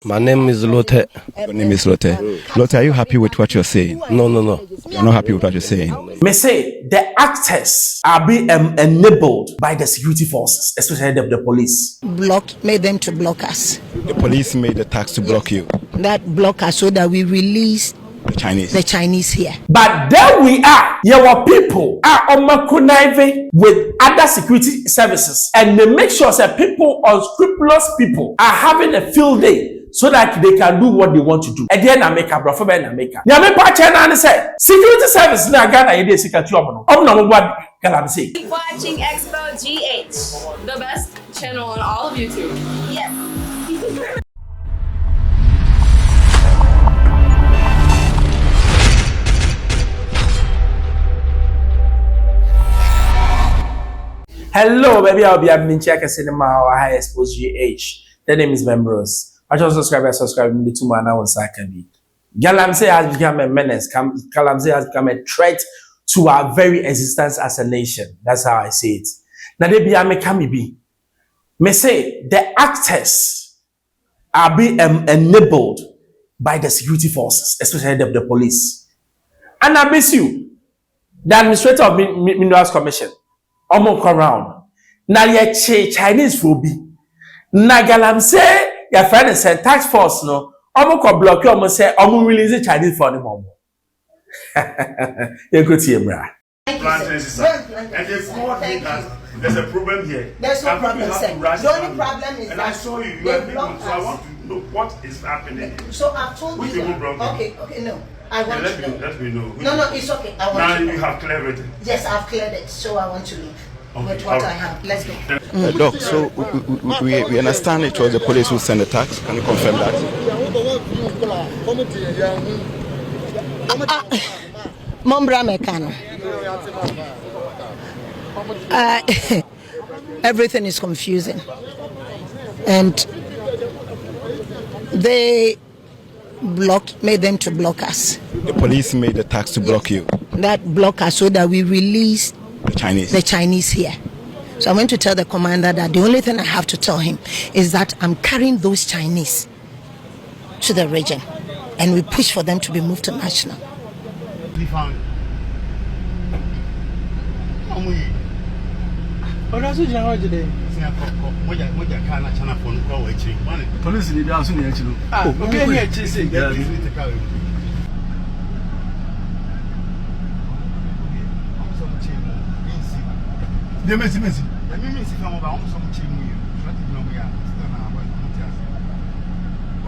My name is Lotte. Your name is Lotte. Lotte, are you happy with what you're saying? No. You're not happy with what you're saying? May say the actors are being enabled by the security forces, especially the police. Made them to block us. The police made the tax to block you. That block us so that we release the Chinese here. But there we are. Your people are conniving with other security services, and they make sure that people, unscrupulous people, are having a field day so that they can do what they want to do. Again, I make a brother and make a. Yami China and say security service na Ghana idea security omono. Omna what Galamsey. Keep watching Xposed GH, the best channel on all of YouTube. Yes. Hello, baby. I'll be admin check a cinema or high Xposed GH. The name is Membros. I just subscribe me to my now on Sakabi. Galamsey has become a menace. Galamsey has become a threat to our very existence as a nation. That's how I see it. Now they be me say the actors are being enabled by the security forces, especially the police. And I miss you, the administrator of Minerals Commission. Omo come round. Now ye Chinese will be. Na Galamsey your friend said tax force no. Omo ko block you. Omo say omo release the Chinese for the moment. You go to him, bra. And they forward me that there's a problem here. There's no problem, sir. The only problem is and I saw you. You are people, so I want to know what is happening. So I've told which you. Okay, no. I want to know. Let me know. No, it's okay. I want now to know. You have cleared everything. Yes, I've cleared it. So I want to leave. Okay, with what I have. Let's go. Doc, so we understand it was the police who sent the tax. Can you confirm that? Mombra Mekano. Everything is confusing. And they made them to block us. The police made the tax to block you. That block us so that we release the Chinese here. So I went to tell the commander that the only thing I have to tell him is that I'm carrying those Chinese to the region and we push for them to be moved to national.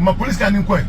My police can inquire.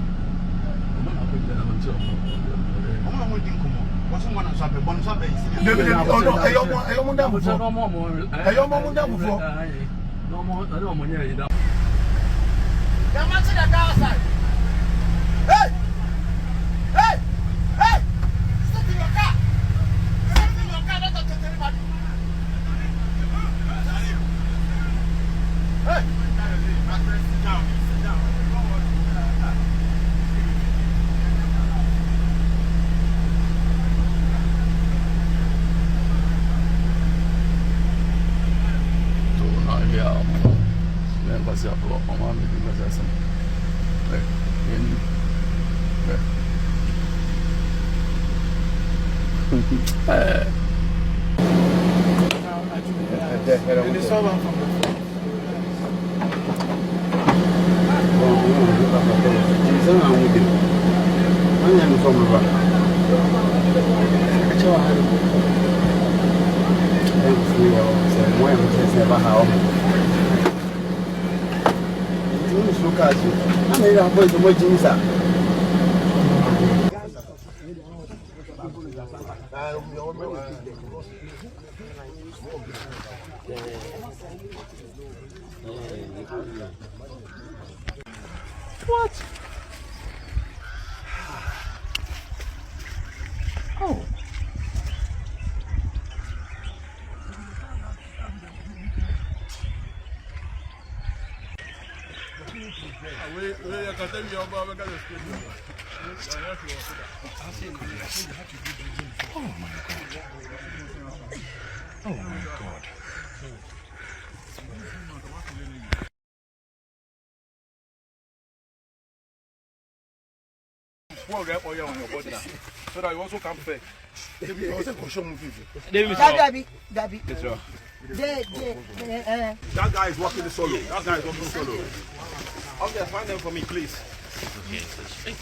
What? Oh. Oh my God. Oh my God. Well, get oil on your body now. So that you also come fair. Maybe you also show movie. Dabi. That guy is walking solo. That guy is walking solo. Okay, find them for me, please. Okay.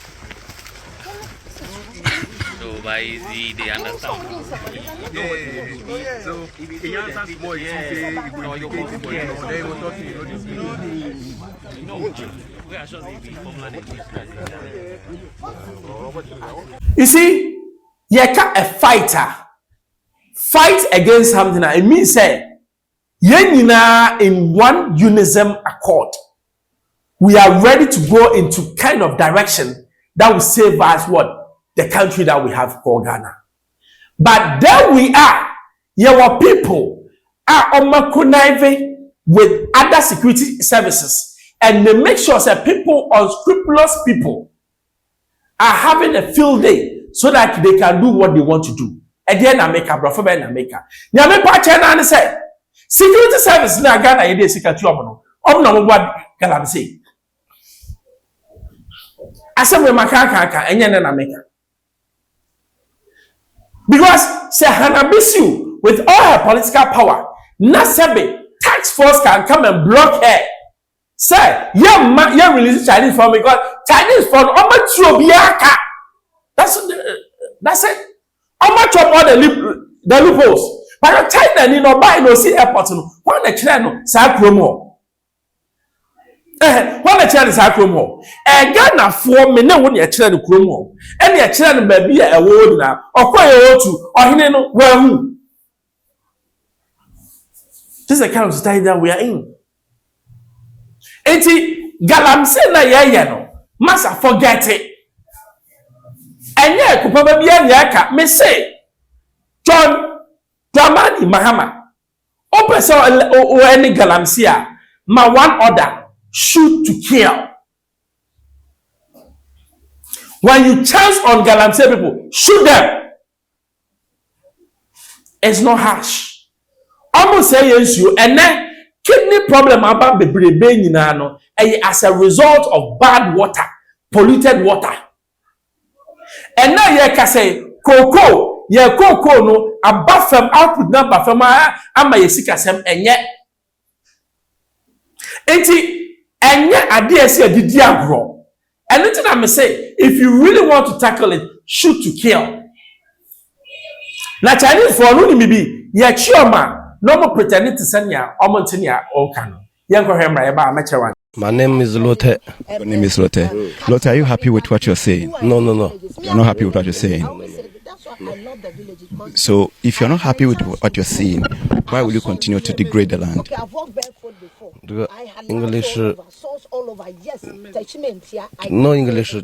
So by easy, they understand. Yeah. So if he answers more, he will talk to you. We are sure they be popular. You see, you can a fighter fight against something. It means say, yenina in one unison accord. We are ready to go into kind of direction that will save us what? The country that we have called Ghana. But there we are. Your people are conniving with other security services, and they make sure that people, unscrupulous people, are having a field day so that they can do what they want to do. Again, America, brother, America. The American China say security service na Ghana yede security omo no what Galamsey. Asem we makaka enye na America. Because say Hanabisu with all her political power, Nasebe tax force can come and block her. Say, yeah, release Chinese from because Chinese from Omatrobiaka. That's it. Omachop all the loopholes. But China need not buy no see airport no. One the China sa promo. One the China sa promo. Ghana for me na won ye China promo. And ye China baby e wo na. Okoye otu. Ohine no wahu. This is the kind of society that we are in. Enti Galamsey na ye no. Masa forget it. Enye kupaba bia nyaka me say John Dramani Mahama opese o any Galamsey ma one order shoot to kill. When you chance on Galamsey people, shoot them. It's not harsh. Almost say yes you and then kidney problem about bebrebe nyina no as a result of bad water, polluted water. And now you can say cocoa no above from output number from ama yesika sem enye enti enye ade ese adidi agro. And nothing I may say, if you really want to tackle it, shoot to kill. Na Chinese for no ni bi ye chioma no more pretending to send ya omontenia all can. Yanko hemra eba amechewan. My name is Lotte. Your name is Lotte. Lotte, are you happy with what you're saying? No. You're not happy with what you're saying. So, if you're not happy with what you're saying, why will you continue to degrade the land? English. No English.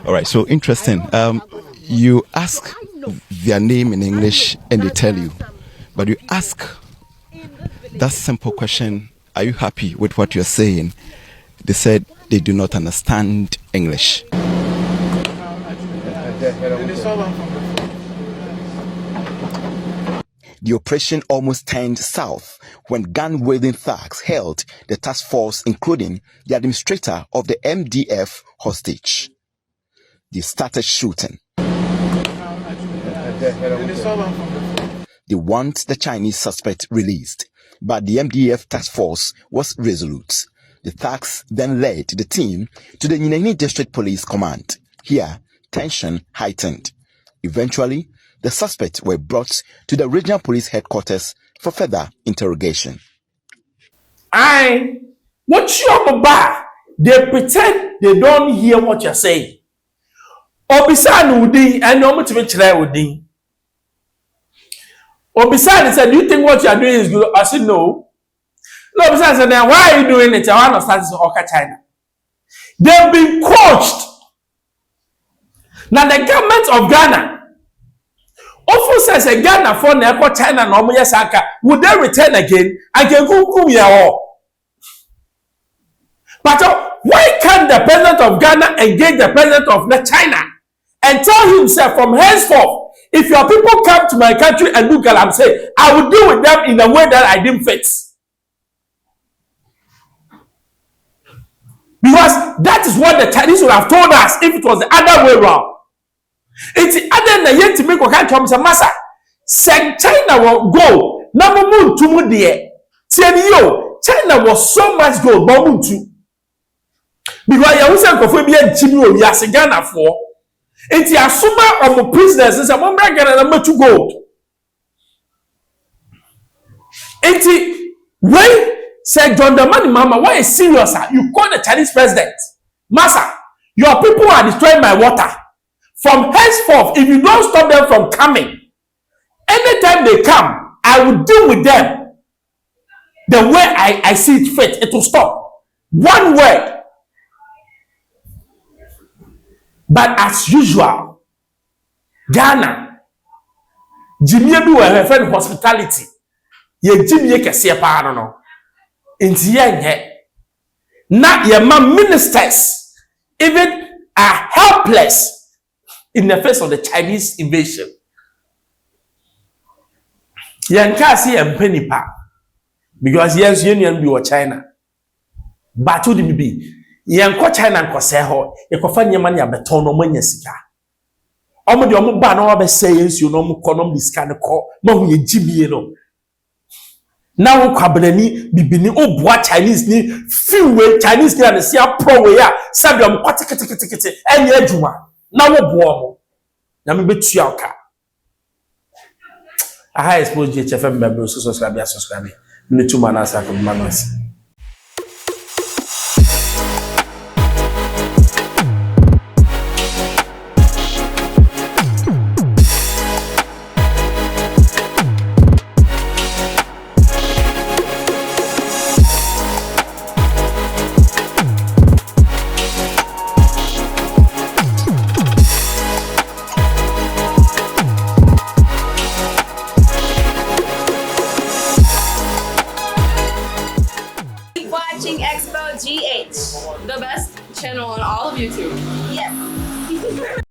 All right, so interesting. You ask their name in English and they tell you. But you ask that simple question, are you happy with what you're saying? They said they do not understand English. The operation almost turned south when gun-wielding thugs held the task force, including the administrator of the MDF, hostage. They started shooting. They want the Chinese suspect released, but the MDF task force was resolute. The thugs then led the team to the Nyineni District Police Command. Here, tension heightened. Eventually, the suspects were brought to the regional police headquarters for further interrogation. What you about? They pretend they don't hear what you're saying. Obisan Udi and no much Udi. Obisan said, do you think what you're doing is good? I said, no. No, Obisan said, then why are you doing it? I understand this is Oka China. They've been coached. Now the government of Ghana often says a Ghana for Neko China no more Saka, would they return again? I can go here. But why can't the president of Ghana engage the president of China and tell himself from henceforth, if your people come to my country and do Galamsey, I will deal with them in a way that I didn't fit. Because that is what the Chinese would have told us if it was the other way around. It's the other than yet to make a kind of massa. Said China will go. Number moon to mu dear. Tell you, China was so much gold, but too. Because you was a be a Jimmy or Yasigana for. It's a summa of the prisoners is a one brand and number 2 gold. It's when said John the money, Mama, why is serious? You call the Chinese president, Massa, your people are destroying my water. From henceforth, if you don't stop them from coming, anytime they come, I will deal with them the way I see it fit. It will stop. One word. But as usual, Ghana, Jimmy do a friend hospitality. Ye Jimmy kese pa no. Inti ye na ye ma ministers even are helpless in the face of the Chinese invasion. Yen ka see empany pa because yes union be China. But to the be yen ko China nko se ho e ko fa nyema ne abeton no manya sika. Omo de omo ba na wa be say yensu no omo konom di sika ne ko ma hu ye Jimmy no. Now kwabrani bibini obua Chinese ni fiwe Chinese ni se pro we ya sabiam kwatikiti enye adwuma na wo boa mo na me betua oka aha Xposed GHFM member so subscribe me too man asa ko manos. Watching Xposed GH, the best channel on all of YouTube. Yes.